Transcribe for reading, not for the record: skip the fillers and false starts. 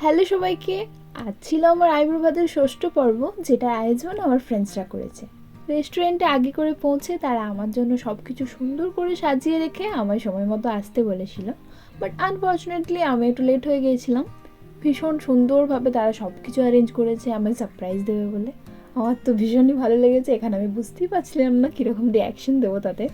Hello সবাইকে। আজ ছিল আমার আইব্রো ভাতের ষষ্ঠ পর্ব, যেটার আয়োজন আমার ফ্রেন্ডসরা করেছে। রেস্টুরেন্টে আগে করে পৌঁছে তারা আমার জন্য সব কিছু সুন্দর করে সাজিয়ে রেখে আমার সময় মতো আসতে বলেছিল, বাট আনফর্চুনেটলি আমি একটু লেট হয়ে গিয়েছিলাম। ভীষণ সুন্দরভাবে তারা সব কিছু অ্যারেঞ্জ করেছে আমায় সারপ্রাইজ দেবে বলে। আমার তো ভীষণই ভালো লেগেছে। এখানে আমি বুঝতেই পারছিলাম না কীরকম রিয়াকশন দেবো তাদের।